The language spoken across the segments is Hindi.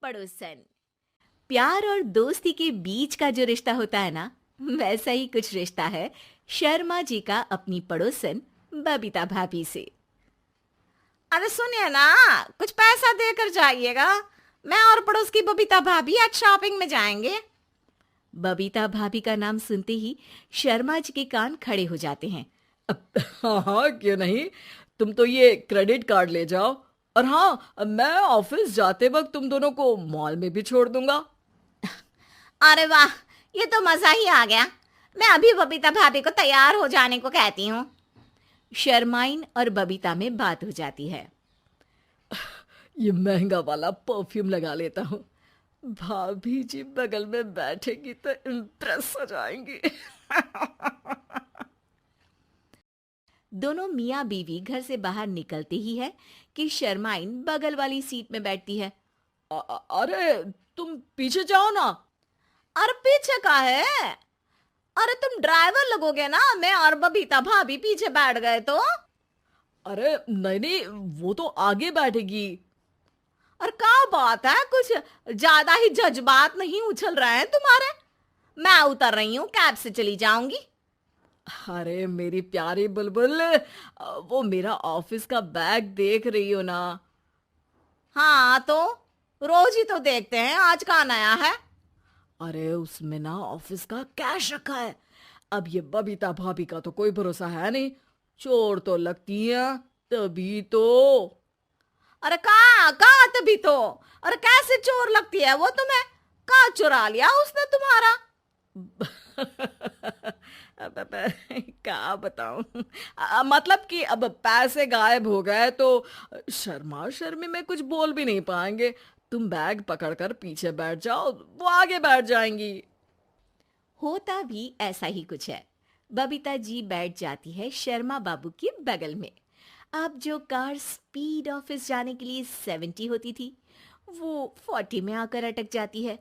पड़ोसन। प्यार और दोस्ती के बीच का जो रिश्ता होता है ना, वैसा ही कुछ रिश्ता है शर्मा जी का अपनी पड़ोसन बबीता भाभी से। अरे सुनिए ना, कुछ पैसा देकर जाइएगा। मैं और पड़ोस की बबीता भाभी आज शॉपिंग में जाएंगे। बबीता भाभी का नाम सुनते ही शर्मा जी के कान खड़े हो जाते हैं। हाँ हाँ, क्यों नहीं। तुम तो ये क्रेडिट कार्ड ले जाओ। और हाँ, मैं ऑफिस जाते वक्त तुम दोनों को मॉल में भी छोड़ दूंगा। अरे वाह, ये तो मजा ही आ गया। मैं अभी बबीता भाभी को तैयार हो जाने को कहती हूँ। शर्माइन और बबीता में बात हो जाती है। ये महंगा वाला परफ्यूम लगा लेता हूँ। भाभी जी बगल में बैठेगी तो इम्प्रेस हो जाएंगी। दोनों मियाँ बीवी घर से बाहर निकलते ही है कि शर्माइन बगल वाली सीट में बैठती है। अरे तुम पीछे जाओ ना। अरे पीछे का है? अरे तुम ड्राइवर लगोगे ना, मैं और बबीता भाभी पीछे बैठ गए तो। अरे नहीं नहीं, वो तो आगे बैठेगी। और क्या बात है, कुछ ज्यादा ही जज्बात नहीं उछल रहे हैं तुम्हारे? मैं उतर रही हूँ, कैब से चली जाऊंगी। अरे मेरी प्यारी बुलबुल, वो मेरा ऑफिस का बैग देख रही हो ना। हाँ तो रोज ही तो देखते हैं, आज का नया है? अरे उसमें ना ऑफिस का कैश रखा है। अब ये बबीता भाभी का तो कोई भरोसा है नहीं, चोर तो लगती है। तभी तो। अरे कहाँ कहाँ तभी तो। अरे कैसे चोर लगती है वो तुम्हें? कहाँ चुरा लिया उसने तुम्हारा? क्या बताऊं। मतलब कि अब पैसे गायब हो गए तो शर्मा शर्मी में कुछ बोल भी नहीं पाएंगे। तुम बैग पकड़कर पीछे बैठ जाओ, वो आगे बैठ जाएंगी। होता भी ऐसा ही कुछ है। बबीता जी बैठ जाती है शर्मा बाबू के बगल में। अब जो कार स्पीड ऑफिस जाने के लिए 70 होती थी, वो 40 में आकर अटक जाती है।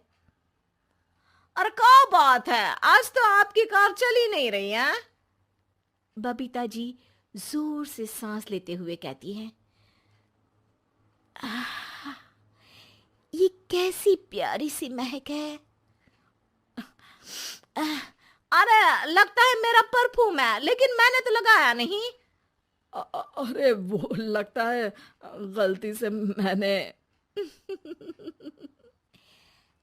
अरे क्या बात है, आज तो आपकी कार चली नहीं रही है। बबीता जी जोर से सांस लेते हुए कहती हैं, ये कैसी प्यारी सी महक है। अरे लगता है मेरा परफ्यूम है, लेकिन मैंने तो लगाया नहीं। अरे वो लगता है गलती से मैंने।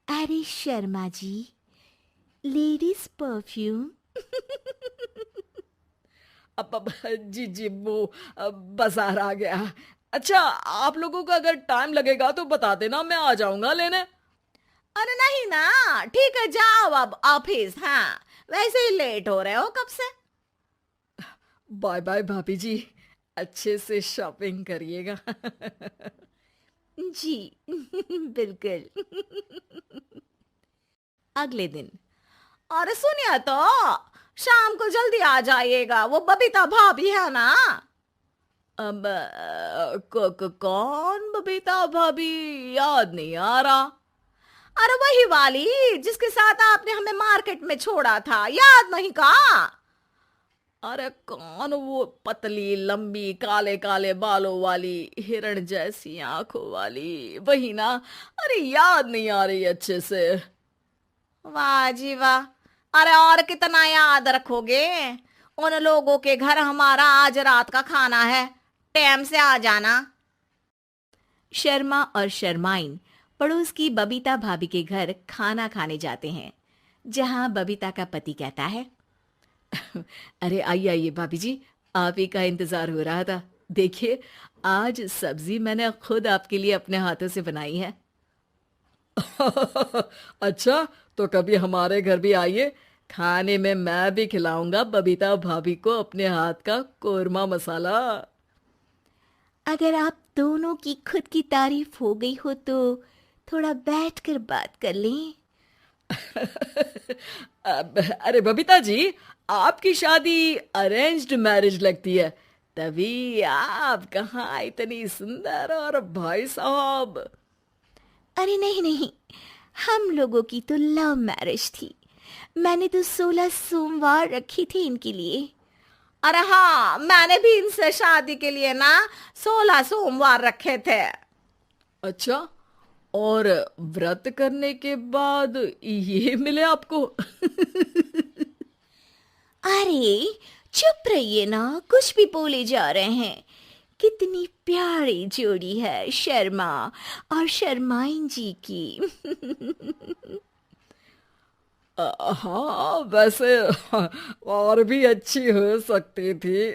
अरे शर्मा जी, लेडीज परफ्यूम। अब जी जी, वो बाजार आ गया। अच्छा, आप लोगों को अगर टाइम लगेगा तो बता देना, मैं आ जाऊंगा लेने। अरे नहीं ना, ठीक है जाओ अब ऑफिस। हाँ वैसे ही लेट हो रहे हो कब से। बाय बाय भाभी जी, अच्छे से शॉपिंग करिएगा। जी बिल्कुल। अगले दिन। अरे सुनिए तो, शाम को जल्दी आ जाइएगा, वो बबीता भाभी है ना। अब कौन बबीता भाभी? याद नहीं आ रहा। अरे वही वाली जिसके साथ आपने हमें मार्केट में छोड़ा था, याद नहीं का? अरे कौन वो पतली लंबी काले काले बालों वाली हिरण जैसी आंखों वाली, वही ना। अरे याद नहीं आ रही अच्छे से। वाह जी वाह। अरे और कितना याद रखोगे? उन लोगों के घर हमारा आज रात का खाना है, टाइम से आ जाना। शर्मा और शर्माइन पड़ोस की बबीता भाभी के घर खाना खाने जाते हैं, जहां बबीता का पति कहता है, अरे आइए आइए भाभी जी, आप ही का इंतजार हो रहा था। देखिए, आज सब्जी मैंने खुद आपके लिए अपने हाथों से बनाई है। अच्छा, तो कभी हमारे घर भी आइए। खाने में मैं भी खिलाऊंगा बबीता भाभी को अपने हाथ का कोरमा मसाला। अगर आप दोनों की खुद की तारीफ हो गई हो तो थोड़ा बैठकर बात कर लें। अरे बबीता जी, आपकी शादी अरेंज्ड मैरिज लगती है, तभी आप कहाँ इतनी सुंदर। और भाई साहब। अरे नहीं नहीं, हम लोगों की तो लव मैरिज थी। मैंने तो 16 सोमवार रखी थी इनके लिए। अरे हाँ, मैंने भी इनसे शादी के लिए ना 16 सोमवार रखे थे। अच्छा, और व्रत करने के बाद ये मिले आपको? अरे चुप रहिए ना, कुछ भी बोले जा रहे हैं। कितनी प्यारी जोड़ी है शर्मा और शर्माइन जी की। हाँ वैसे और भी अच्छी हो सकती थी।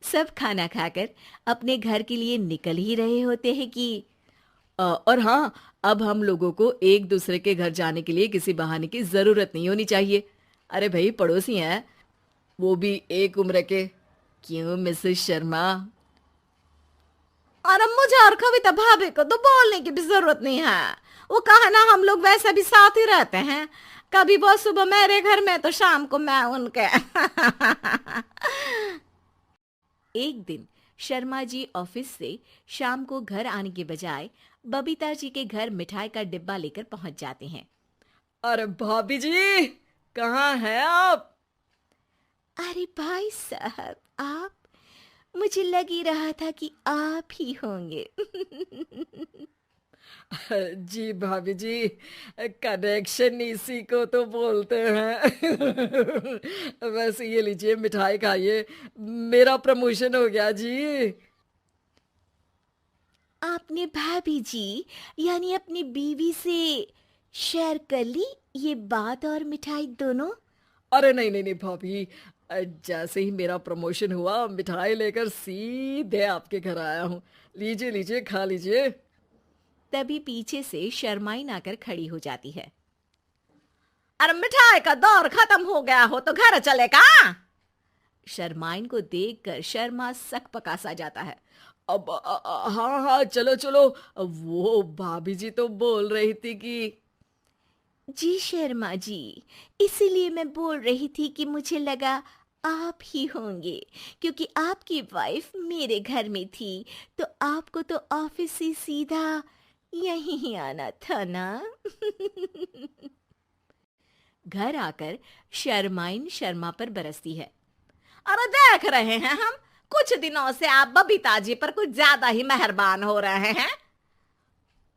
सब खाना खाकर अपने घर के लिए निकल ही रहे होते हैं कि और हाँ, अब हम लोगों को एक दूसरे के घर जाने के लिए किसी बहाने की जरूरत नहीं होनी चाहिए। अरे भाई पड़ोसी हैं, वो भी एक उम्र के। क्यों मिसेस शर्मा? और मुझे और कविता भाभी को तो बोलने की भी जरूरत नहीं है। वो कहा ना, हम लोग वैसे भी साथ ही रहते हैं। कभी वो सुबह मेरे घर में तो शाम को मैं उनके। एक दिन शर्मा जी ऑफिस से शाम को घर आने के बजाय बबीता जी के घर मिठाई का डिब्बा लेकर पहुंच जाते हैं। अरे भाभी जी, कहाँ हैं आप? अरे भाई साहब, आप? मुझे लग ही रहा था कि आप ही होंगे। जी भाभी जी, कनेक्शन इसी को तो बोलते हैं। वैसे ये लीजिए, मिठाई खाइए, मेरा प्रमोशन हो गया जी। आपने भाभी जी यानी अपनी बीवी से शेयर कर ली ये बात और मिठाई दोनों? अरे नहीं नहीं नहीं भाभी, जैसे ही मेरा प्रमोशन हुआ मिठाई लेकर सीधे आपके घर आया हूँ। लीजिए लीजिए, खा लीजिए। तभी पीछे से शर्माइन आकर खड़ी हो जाती है। अरे मिठाई का दौर खत्म हो गया हो तो घर चलेगा। शर्माइन को देखकर शर्मा सकपका सा जाता है। अब हाँ हाँ, चलो चलो। वो भाभी जी तो बोल रही थी कि जी शर्मा जी, इसीलिए मैं बोल रही थी कि मुझे लगा आप ही होंगे, क्योंकि आपकी वाइफ मेरे घर में थी तो आपको तो ऑफिस से सीधा यहीं ही आना था ना। घर आकर शर्माइन शर्मा पर बरसती है। अरे देख रहे हैं हम, कुछ दिनों से आप बबीता जी पर कुछ ज्यादा ही मेहरबान हो रहे हैं।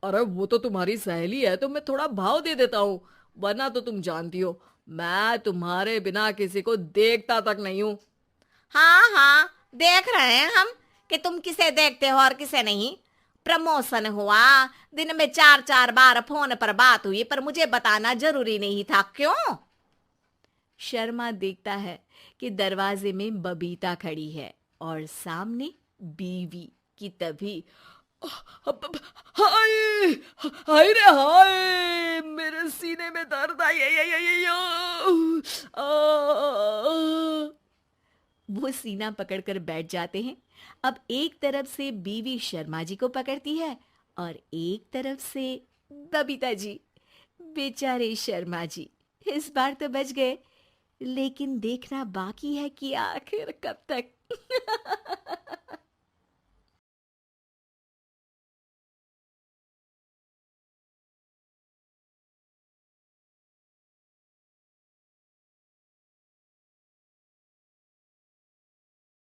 अरे वो तो तुम्हारी सहेली है तो मैं थोड़ा भाव दे देता हूँ, वरना तो तुम जानती हो मैं तुम्हारे बिना किसी को देखता तक नहीं हूँ। हाँ हाँ, देख रहे हैं हम कि तुम किसे देखते हो और किसे नहीं। प्रमोशन हुआ, दिन में 4-4 बार फोन पर बात हुई, पर मुझे बताना जरूरी नहीं था, क्यों? शर्मा देखता है कि दरवाजे में बबीता खड़ी है और सामने बीवी की। तभी हाय हाय रे हाय, मेरे सीने में दर्द आई वो सीना पकड़कर बैठ जाते हैं। अब एक तरफ से बीवी शर्मा जी को पकड़ती है और एक तरफ से बबीता जी। बेचारे शर्मा जी इस बार तो बच गए, लेकिन देखना बाकी है कि आखिर कब तक।